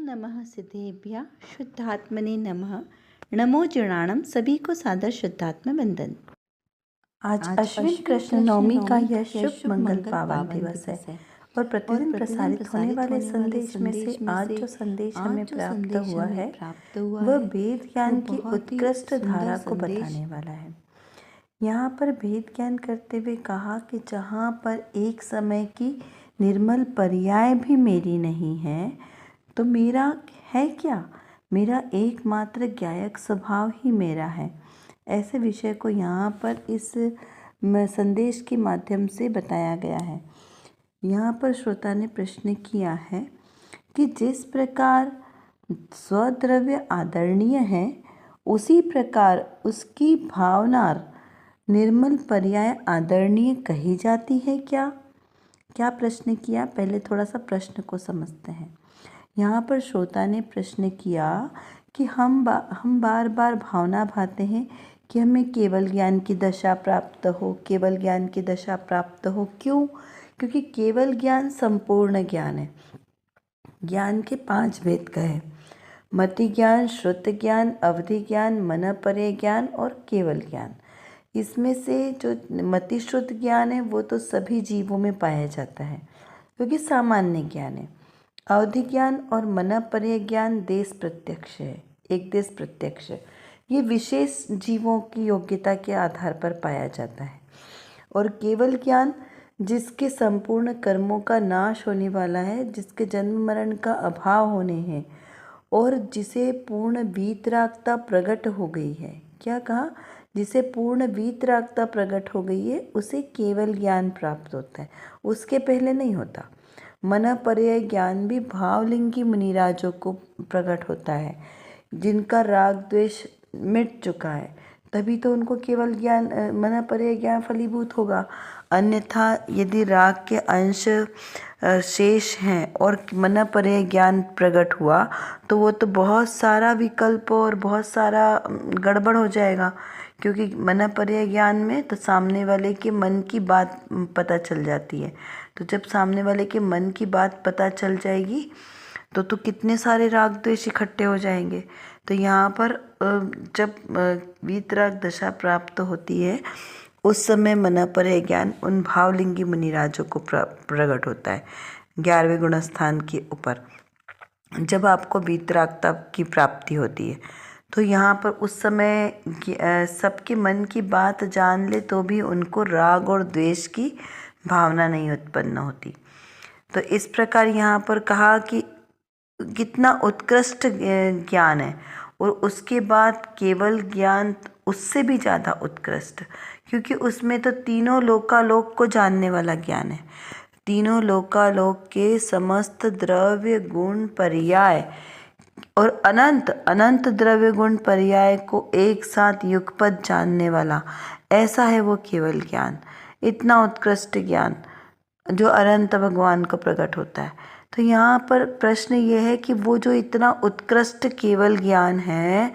नमः सिद्धेभ्यः शुद्धात्मने नमः। नमो जनाणम सभी को सादर शुद्धात्म वंदन। आज अश्विन कृष्ण नवमी का यह शुभ मंगल पावन दिवस है और प्रतिदिन प्रसारित होने वाले संदेश में से आज जो संदेश हमें प्राप्त हुआ है वह वेद ज्ञान की उत्कृष्ट धारा को बताने वाला है। यहाँ पर भेद ज्ञान करते हुए कहा कि जहाँ पर एक समय की निर्मल पर्याय भी मेरी नहीं है तो मेरा है क्या, मेरा एकमात्र ज्ञायक स्वभाव ही मेरा है। ऐसे विषय को यहाँ पर इस संदेश के माध्यम से बताया गया है। यहाँ पर श्रोता ने प्रश्न किया है कि जिस प्रकार स्वद्रव्य आदरणीय है उसी प्रकार उसकी भावना निर्मल पर्याय आदरणीय कही जाती है क्या? क्या प्रश्न किया? पहले थोड़ा सा प्रश्न को समझते हैं। यहाँ पर श्रोता ने प्रश्न किया कि हम बार बार भावना भाते हैं कि हमें केवल ज्ञान की दशा प्राप्त हो, केवल ज्ञान की दशा प्राप्त हो। क्यों? क्योंकि केवल ज्ञान संपूर्ण ज्ञान है। ज्ञान के 5 भेद कहे, मति ज्ञान, श्रुत ज्ञान, अवधि ज्ञान, मन परे ज्ञान और केवल ज्ञान। इसमें से जो मति श्रुत ज्ञान है वो तो सभी जीवों में पाया जाता है क्योंकि सामान्य ज्ञान है। अवधि ज्ञान और मन परे ज्ञान देश प्रत्यक्ष है, एक देश प्रत्यक्ष। ये विशेष जीवों की योग्यता के आधार पर पाया जाता है। और केवल ज्ञान जिसके संपूर्ण कर्मों का नाश होने वाला है, जिसके जन्म मरण का अभाव होने हैं और जिसे पूर्ण वीतरागता प्रकट हो गई है। क्या कहा? जिसे पूर्ण वीतरागता प्रकट हो गई है उसे केवल ज्ञान प्राप्त होता है, उसके पहले नहीं होता। मन पर्याय ज्ञान भी भावलिंगी मुनिराजों को प्रकट होता है, जिनका राग द्वेष मिट चुका है, तभी तो उनको केवल ज्ञान मन पर्याय ज्ञान फलीभूत होगा। अन्यथा यदि राग के अंश शेष हैं और मन पर्याय ज्ञान प्रकट हुआ तो वो तो बहुत सारा विकल्प और बहुत सारा गड़बड़ हो जाएगा। क्योंकि मन पर्याय ज्ञान में तो सामने वाले के मन की बात पता चल जाती है। तो जब सामने वाले के मन की बात पता चल जाएगी तो कितने सारे राग द्वेष इकट्ठे हो जाएंगे। तो यहाँ पर जब वीतराग दशा प्राप्त होती है उस समय मन पर्याय ज्ञान उन भावलिंगी मुनिराजों को प्रकट होता है 11वें गुण स्थान के ऊपर। जब आपको वीतरागता की प्राप्ति होती है तो यहाँ पर उस समय सबके मन की बात जान ले तो भी उनको राग और द्वेष की भावना नहीं उत्पन्न होती। तो इस प्रकार यहाँ पर कहा कि कितना उत्कृष्ट ज्ञान है और उसके बाद केवल ज्ञान उससे भी ज़्यादा उत्कृष्ट, क्योंकि उसमें तो तीनों लोकालोक को जानने वाला ज्ञान है। तीनों लोकालोक के समस्त द्रव्य गुण पर्याय और अनंत अनंत द्रव्य गुण पर्याय को एक साथ युगपत जानने वाला, ऐसा है वो केवल ज्ञान। इतना उत्कृष्ट ज्ञान जो अनंत भगवान को प्रकट होता है। तो यहाँ पर प्रश्न ये है कि वो जो इतना उत्कृष्ट केवल ज्ञान है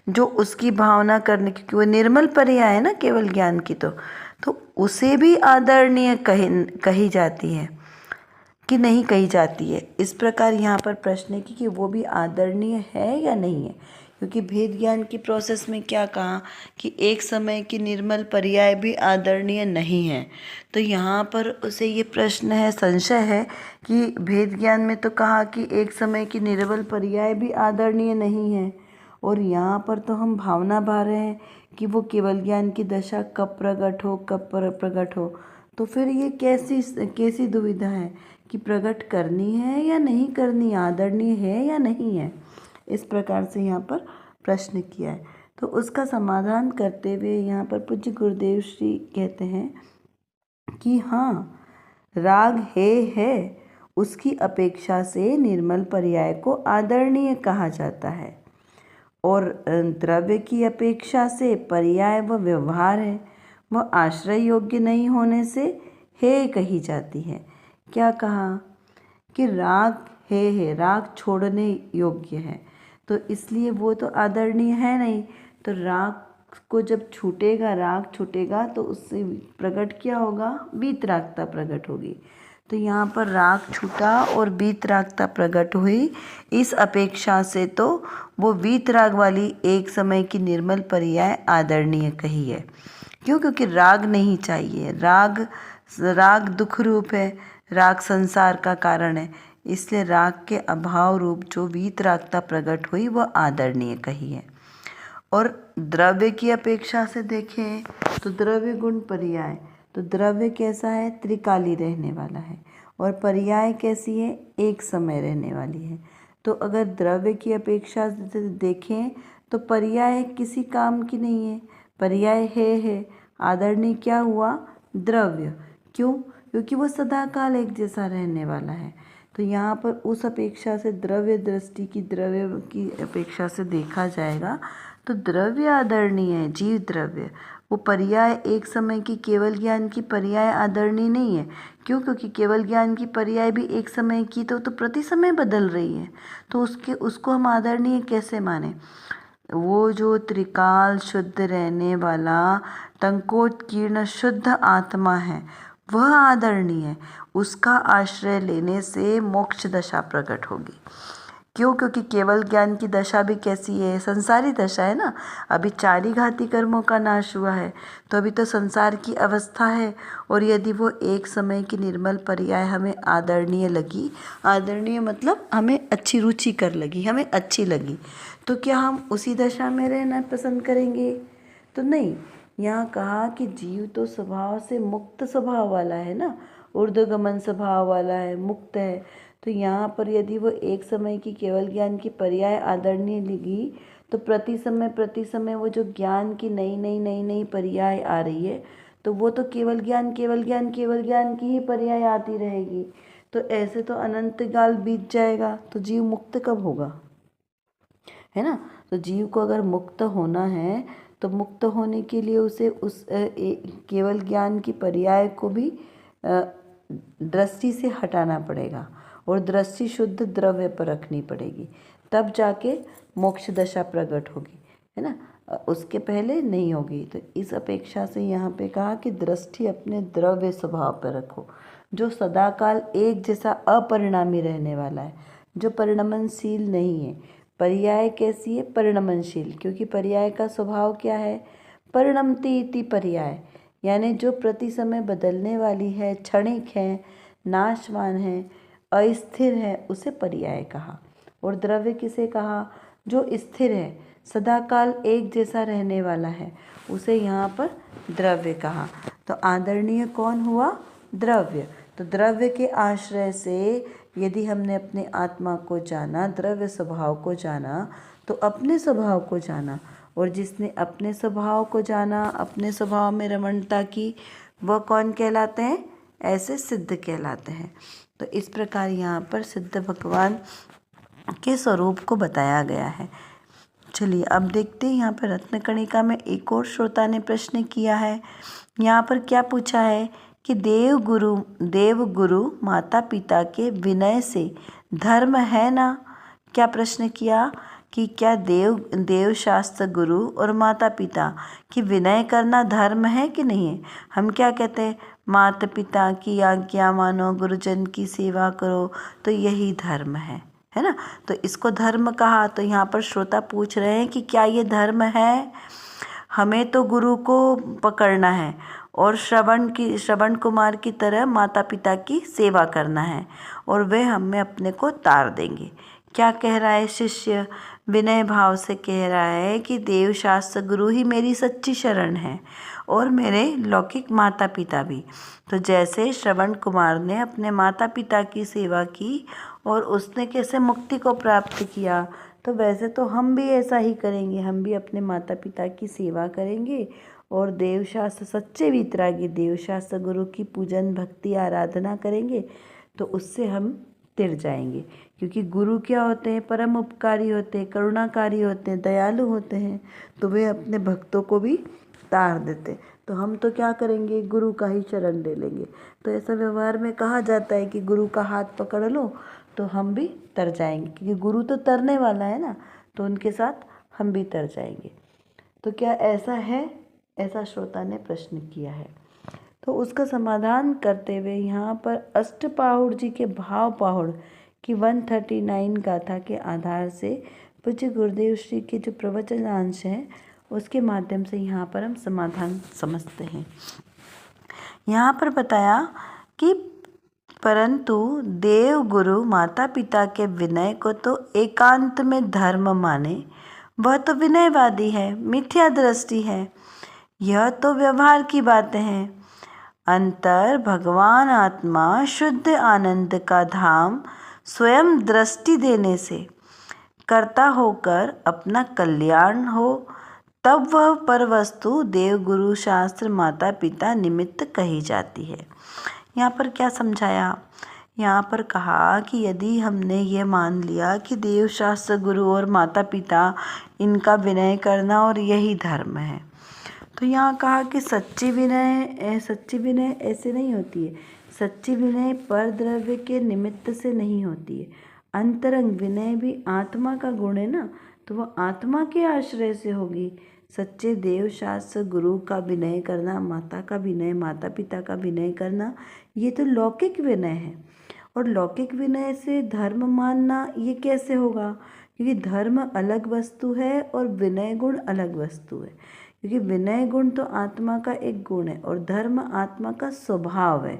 जो उसकी भावना करने की, वो निर्मल पर्याय है ना केवल ज्ञान की, तो उसे भी आदरणीय कही जाती है कि नहीं कही जाती है। इस प्रकार यहाँ पर प्रश्न है कि वो भी आदरणीय है या नहीं है। क्योंकि भेद ज्ञान की प्रोसेस में क्या कहा कि एक समय की निर्मल पर्याय भी आदरणीय नहीं है। तो यहाँ पर उसे ये प्रश्न है, संशय है कि भेद ज्ञान में तो कहा कि एक समय की निर्मल पर्याय भी आदरणीय नहीं है और यहाँ पर तो हम भावना भा रहे हैं कि वो केवल ज्ञान की दशा कब प्रकट हो, कब प्रकट हो। तो फिर ये कैसी दुविधा है कि प्रकट करनी है या नहीं करनी, आदरणीय है या नहीं है। इस प्रकार से यहाँ पर प्रश्न किया है। तो उसका समाधान करते हुए यहाँ पर पूज्य गुरुदेव श्री कहते हैं कि हाँ, राग है उसकी अपेक्षा से निर्मल पर्याय को आदरणीय कहा जाता है और द्रव्य की अपेक्षा से पर्याय व व्यवहार है वह आश्रय योग्य नहीं होने से हे कही जाती है। क्या कहा कि राग है, राग छोड़ने योग्य है, तो इसलिए वो तो आदरणीय है नहीं। तो राग को जब छूटेगा, राग छूटेगा तो उससे प्रकट क्या होगा? वीतरागता प्रकट होगी। तो यहाँ पर राग छूटा और वीतरागता प्रकट हुई। इस अपेक्षा से तो वो वीतराग वाली एक समय की निर्मल पर्याय आदरणीय कही है। क्यों? क्योंकि राग नहीं चाहिए। राग दुख रूप है, राग संसार का कारण है, इसलिए राग के अभाव रूप जो वीतरागता प्रकट हुई वह आदरणीय कही है। और द्रव्य की अपेक्षा से देखें तो द्रव्य गुण पर्याय, तो द्रव्य कैसा है? त्रिकाली रहने वाला है, और पर्याय कैसी है? एक समय रहने वाली है। तो अगर द्रव्य की अपेक्षा से देखें तो पर्याय किसी काम की नहीं है, पर्याय है। आदरणीय क्या हुआ? द्रव्य। क्यों? क्योंकि वो सदा काल एक जैसा रहने वाला है। तो यहाँ पर उस अपेक्षा से द्रव्य दृष्टि की, द्रव्य की अपेक्षा से देखा जाएगा तो द्रव्य आदरणीय है, जीव द्रव्य। वो पर्याय एक समय की केवल ज्ञान की पर्याय आदरणीय नहीं है। क्यों? क्योंकि केवल ज्ञान की पर्याय भी एक समय की तो प्रति समय बदल रही है, तो उसको हम आदरणीय कैसे माने? वो जो त्रिकाल शुद्ध रहने वाला टंकोत्कीर्ण शुद्ध आत्मा है वह आदरणीय है। उसका आश्रय लेने से मोक्ष दशा प्रकट होगी। क्यों? क्योंकि केवल ज्ञान की दशा भी कैसी है? संसारी दशा है ना। अभी 4 ही घाती कर्मों का नाश हुआ है, तो अभी तो संसार की अवस्था है। और यदि वो एक समय की निर्मल पर्याय हमें आदरणीय लगी, आदरणीय मतलब हमें अच्छी रुचि कर लगी, हमें अच्छी लगी, तो क्या हम उसी दशा में रहना पसंद करेंगे? तो नहीं। यहाँ कहा कि जीव तो स्वभाव से मुक्त स्वभाव वाला है ना, ऊर्ध्वगमन स्वभाव वाला है, मुक्त है। तो यहाँ पर यदि वो एक समय की केवल ज्ञान की पर्याय आदरणीय लगी, तो प्रति समय वो जो ज्ञान की नई पर्याय आ रही है, तो वो तो केवल ज्ञान की ही पर्याय आती रहेगी। तो ऐसे तो अनंत काल बीत जाएगा, तो जीव मुक्त कब होगा? है ना। तो जीव को अगर मुक्त होना है तो मुक्त होने के लिए उसे उस केवल ज्ञान की पर्याय को भी दृष्टि से हटाना पड़ेगा, और दृष्टि शुद्ध द्रव्य पर रखनी पड़ेगी, तब जाके मोक्ष दशा प्रकट होगी, है ना। उसके पहले नहीं होगी। तो इस अपेक्षा से यहाँ पे कहा कि दृष्टि अपने द्रव्य स्वभाव पर रखो, जो सदाकाल एक जैसा अपरिणामी रहने वाला है, जो परिणमनशील नहीं है। पर्याय कैसी है? परिणमनशील। क्योंकि पर्याय का स्वभाव क्या है? परिणमति इति पर्याय, यानी जो प्रति समय बदलने वाली है, क्षणिक है, नाशवान है, अस्थिर है, उसे पर्याय कहा। और द्रव्य किसे कहा? जो स्थिर है, सदाकाल एक जैसा रहने वाला है, उसे यहाँ पर द्रव्य कहा। तो आदरणीय कौन हुआ? द्रव्य। तो द्रव्य के आश्रय से यदि हमने अपने आत्मा को जाना, द्रव्य स्वभाव को जाना, तो अपने स्वभाव को जाना, और जिसने अपने स्वभाव को जाना, अपने स्वभाव में रमणता की, वह कौन कहलाते हैं? ऐसे सिद्ध कहलाते हैं। तो इस प्रकार यहाँ पर सिद्ध भगवान के स्वरूप को बताया गया है। चलिए अब देखते हैं यहाँ पर रत्नकणिका में एक और श्रोता ने प्रश्न किया है। यहाँ पर क्या पूछा है कि देव गुरु माता पिता के विनय से धर्म है ना। क्या प्रश्न किया कि क्या देव शास्त्र गुरु और माता पिता की विनय करना धर्म है कि नहीं है। हम क्या कहते हैं? माता पिता की आज्ञा मानो, गुरुजन की सेवा करो, तो यही धर्म है ना। तो इसको धर्म कहा। तो यहाँ पर श्रोता पूछ रहे हैं कि क्या ये धर्म है? हमें तो गुरु को पकड़ना है और श्रवण कुमार की तरह माता पिता की सेवा करना है, और वे हमें अपने को तार देंगे। क्या कह रहा है शिष्य? विनय भाव से कह रहा है कि देव शास्त्र गुरु ही मेरी सच्ची शरण है, और मेरे लौकिक माता पिता भी। तो जैसे श्रवण कुमार ने अपने माता पिता की सेवा की और उसने कैसे मुक्ति को प्राप्त किया, तो वैसे तो हम भी ऐसा ही करेंगे। हम भी अपने माता पिता की सेवा करेंगे और देवशास्त्र, सच्चे वीतरागी देवशास्त्र गुरु की पूजन भक्ति आराधना करेंगे, तो उससे हम तिर जाएंगे। क्योंकि गुरु क्या होते हैं? परम उपकारी होते हैं, करुणाकारी होते हैं, दयालु होते हैं, तो वे अपने भक्तों को भी तार देते। तो हम तो क्या करेंगे? गुरु का ही शरण ले लेंगे। तो ऐसा व्यवहार में कहा जाता है कि गुरु का हाथ पकड़ लो तो हम भी तर जाएंगे, क्योंकि गुरु तो तरने वाला है ना, तो उनके साथ हम भी तर जाएंगे। तो क्या ऐसा है? ऐसा श्रोता ने प्रश्न किया है। तो उसका समाधान करते हुए यहाँ पर अष्टपाहुड़ जी के भाव पाहुड़ की 139 गाथा के आधार से पूज्य गुरुदेव श्री के जो प्रवचनांश हैं उसके माध्यम से यहाँ पर हम समाधान समझते हैं। यहाँ पर बताया कि परंतु देव गुरु माता पिता के विनय को तो एकांत में धर्म माने, वह तो विनयवादी है, मिथ्या दृष्टि है। यह तो व्यवहार की बातें हैं। अंतर भगवान आत्मा शुद्ध आनंद का धाम स्वयं दृष्टि देने से कर्ता होकर अपना कल्याण हो, तब वह पर वस्तु देव गुरु शास्त्र माता पिता निमित्त कही जाती है। यहाँ पर क्या समझाया? यहाँ पर कहा कि यदि हमने ये मान लिया कि देव शास्त्र गुरु और माता पिता इनका विनय करना और यही धर्म है, तो यहाँ कहा कि सच्ची विनय ऐसे नहीं होती है। सच्ची विनय पर द्रव्य के निमित्त से नहीं होती है। अंतरंग विनय भी आत्मा का गुण है ना, तो वह आत्मा के आश्रय से होगी। सच्चे देव शास्त्र गुरु का विनय करना, माता का विनय, माता पिता का विनय करना, ये तो लौकिक विनय है। और लौकिक विनय से धर्म मानना ये कैसे होगा? क्योंकि धर्म अलग वस्तु है और विनय गुण अलग वस्तु है। क्योंकि विनय गुण तो आत्मा का एक गुण है और धर्म आत्मा का स्वभाव है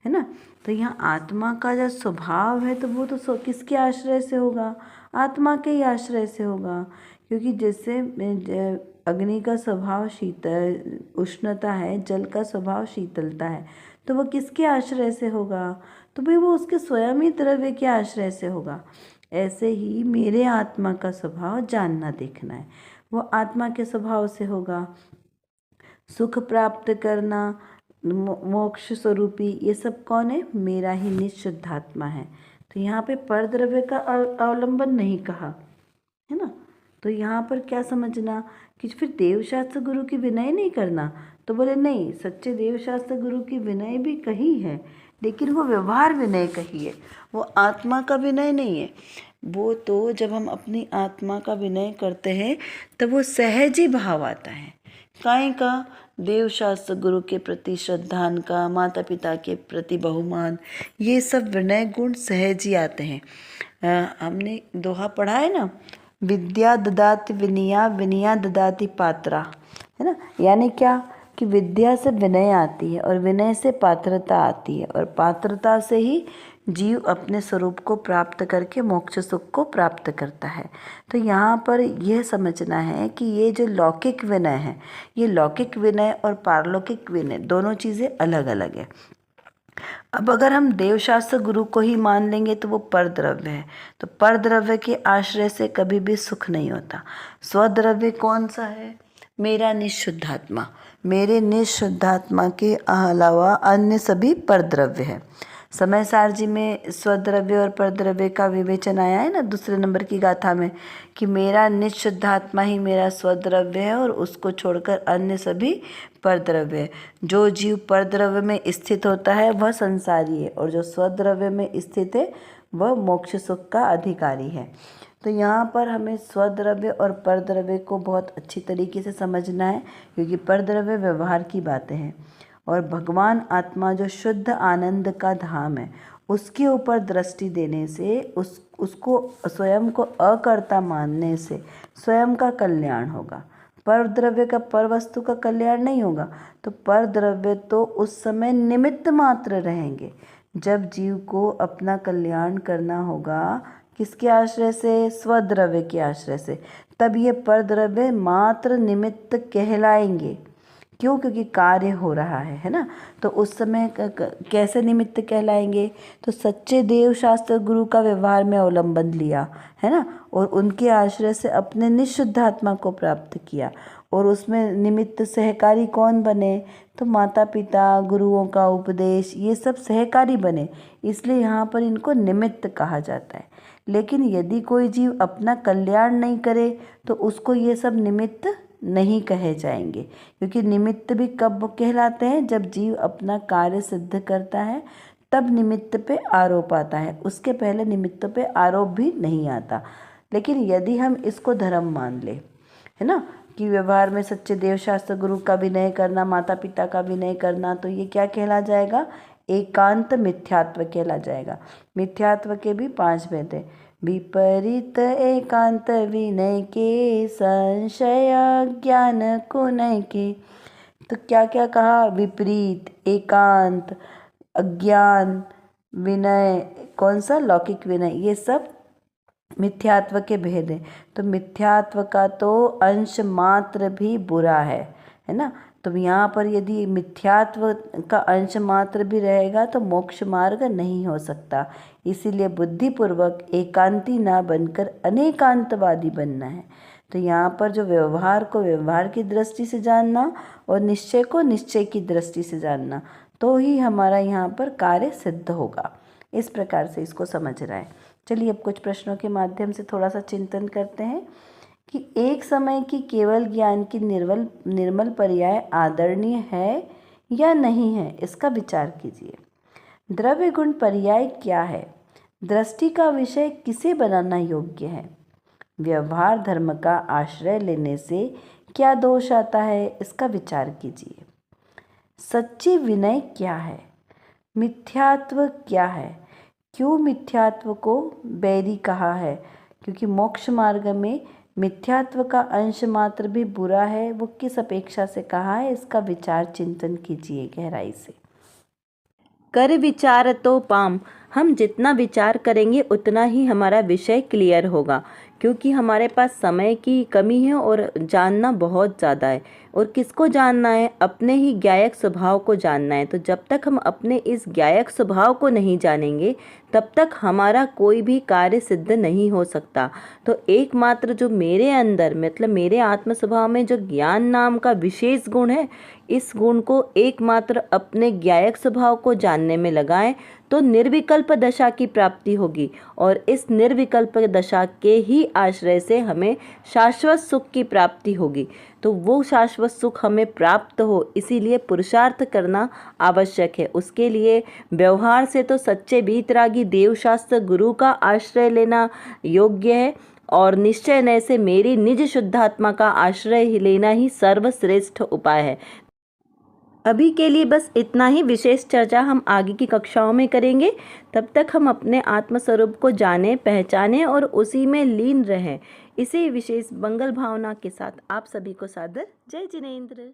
ना। तो यहाँ आत्मा का जो स्वभाव है तो वो तो किसके आश्रय से होगा? आत्मा के ही आश्रय से होगा। क्योंकि जैसे अग्नि का स्वभाव शीतल उष्णता है, जल का स्वभाव शीतलता है, तो वो किसके आश्रय से होगा? तो भाई वो उसके स्वयं ही द्रव्य के आश्रय से होगा। ऐसे ही मेरे आत्मा का स्वभाव जानना देखना है, वो आत्मा के स्वभाव से होगा। सुख प्राप्त करना, मोक्ष स्वरूपी, ये सब कौन है? मेरा ही निःशुद्धात्मा है। तो यहाँ पे पर द्रव्य का अवलंबन नहीं कहा है ना। तो यहाँ पर क्या समझना कि फिर देवशास्त्र गुरु की विनय नहीं करना, तो बोले नहीं, सच्चे देवशास्त्र गुरु की विनय भी कही है, लेकिन वो व्यवहार विनय कही है, वो आत्मा का विनय नहीं है। वो तो जब हम अपनी आत्मा का विनय करते हैं तब वो सहज ही भाव आता है। काहे का? देवशास्त्र गुरु के प्रति श्रद्धान का, माता पिता के प्रति बहुमान, ये सब विनय गुण सहज ही आते हैं। हमने दोहा पढ़ा है ना, विद्या ददाति विनया, विनया ददाति पात्रा, है ना। यानी क्या कि विद्या से विनय आती है और विनय से पात्रता आती है और पात्रता से ही जीव अपने स्वरूप को प्राप्त करके मोक्ष सुख को प्राप्त करता है। तो यहाँ पर यह समझना है कि ये जो लौकिक विनय है, ये लौकिक विनय और पारलौकिक विनय दोनों चीज़ें अलग अलग है। अब अगर हम देवशास्त्र गुरु को ही मान लेंगे तो वो परद्रव्य है, तो परद्रव्य के आश्रय से कभी भी सुख नहीं होता। स्वद्रव्य कौन सा है? मेरा निःशुद्धात्मा। मेरे निःशुद्धात्मा के अलावा अन्य सभी परद्रव्य है। समय सार जी में स्वद्रव्य और परद्रव्य का विवेचन आया है ना दूसरे नंबर की गाथा में, कि मेरा निःशुद्धात्मा ही मेरा स्वद्रव्य है और उसको छोड़कर अन्य सभी परद्रव्य है। जो जीव परद्रव्य में स्थित होता है वह संसारी है और जो स्वद्रव्य में स्थित है वह मोक्ष सुख का अधिकारी है। तो यहाँ पर हमें स्वद्रव्य और परद्रव्य को बहुत अच्छी तरीके से समझना है, क्योंकि परद्रव्य व्यवहार की बातें हैं और भगवान आत्मा जो शुद्ध आनंद का धाम है उसके ऊपर दृष्टि देने से, उसको स्वयं को अकर्ता मानने से स्वयं का कल्याण होगा। पर द्रव्य का, पर वस्तु का कल्याण नहीं होगा। तो पर द्रव्य तो उस समय निमित्त मात्र रहेंगे। जब जीव को अपना कल्याण करना होगा किसके आश्रय से? स्वद्रव्य के आश्रय से, तब ये पर द्रव्य मात्र निमित्त कहलाएंगे। क्यों? क्योंकि कार्य हो रहा है ना। तो उस समय कैसे निमित्त कहलाएंगे? तो सच्चे देव शास्त्र गुरु का व्यवहार में अवलंबन लिया है ना, और उनके आश्रय से अपने निःशुद्धात्मा को प्राप्त किया, और उसमें निमित्त सहकारी कौन बने? तो माता पिता, गुरुओं का उपदेश, ये सब सहकारी बने, इसलिए यहाँ पर इनको निमित्त कहा जाता है। लेकिन यदि कोई जीव अपना कल्याण नहीं करे तो उसको ये सब निमित्त नहीं कहे जाएंगे, क्योंकि निमित्त भी कब कहलाते हैं? जब जीव अपना कार्य सिद्ध करता है तब निमित्त पे आरोप आता है, उसके पहले निमित्त पे आरोप भी नहीं आता। लेकिन यदि हम इसको धर्म मान ले, है ना, कि व्यवहार में सच्चे देवशास्त्र गुरु का विनय करना, माता पिता का विनय करना, तो ये क्या कहला जाएगा? एकांत मिथ्यात्व कहला जाएगा। मिथ्यात्व के भी 5 भेद हैं। विपरीत एकांत विनय के, संशय ज्ञान कुनय के। तो क्या क्या कहा? विपरीत, एकांत, अज्ञान, विनय, कौन सा? लौकिक विनय। ये सब मिथ्यात्व के भेद हैं। तो मिथ्यात्व का तो अंश मात्र भी बुरा है ना। तो यहाँ पर यदि मिथ्यात्व का अंश मात्र भी रहेगा तो मोक्ष मार्ग नहीं हो सकता। इसीलिए बुद्धिपूर्वक एकांती ना बनकर अनेकांतवादी बनना है। तो यहाँ पर जो व्यवहार को व्यवहार की दृष्टि से जानना और निश्चय को निश्चय की दृष्टि से जानना, तो ही हमारा यहाँ पर कार्य सिद्ध होगा। इस प्रकार से इसको समझ रहा है। चलिए अब कुछ प्रश्नों के माध्यम से थोड़ा सा चिंतन करते हैं कि एक समय की केवल ज्ञान की निर्मल पर्याय आदरणीय है या नहीं है, इसका विचार कीजिए। द्रव्य गुण पर्याय क्या है? दृष्टि का विषय किसे बनाना योग्य है? व्यवहार धर्म का आश्रय लेने से क्या दोष आता है, इसका विचार कीजिए। सच्ची विनय क्या है? मिथ्यात्व क्या है? क्यों मिथ्यात्व को बैरी कहा है? क्योंकि मोक्ष मार्ग में मिथ्यात्व का अंश मात्र भी बुरा है। वो किस अपेक्षा से कहा है, इसका विचार चिंतन कीजिए गहराई से। कर विचार तो पाम, हम जितना विचार करेंगे उतना ही हमारा विषय क्लियर होगा, क्योंकि हमारे पास समय की कमी है और जानना बहुत ज़्यादा है। और किसको जानना है? अपने ही ज्ञायक स्वभाव को जानना है। तो जब तक हम अपने इस ज्ञायक स्वभाव को नहीं जानेंगे तब तक हमारा कोई भी कार्य सिद्ध नहीं हो सकता। तो एकमात्र जो मेरे अंदर मतलब मेरे आत्म स्वभाव में जो ज्ञान नाम का विशेष गुण है, इस गुण को एकमात्र अपने ज्ञायक स्वभाव को जानने में लगाएं तो निर्विकल्प दशा की प्राप्ति होगी। और इस निर्विकल्प दशा के ही आश्रय से हमें शाश्वत सुख की प्राप्ति होगी। तो वो शाश्वत सुख हमें प्राप्त हो, इसीलिए पुरुषार्थ करना आवश्यक है। उसके लिए व्यवहार से तो सच्चे वीतरागी देवशास्त्र गुरु का आश्रय लेना योग्य है, और निश्चय नय से मेरी निज शुद्धात्मा का आश्रय लेना ही सर्वश्रेष्ठ उपाय है। अभी के लिए बस इतना ही। विशेष चर्चा हम आगे की कक्षाओं में करेंगे। तब तक हम अपने आत्मस्वरूप को जानें, पहचानें और उसी में लीन रहें। इसी विशेष मंगल भावना के साथ आप सभी को सादर जय जिनेंद्र।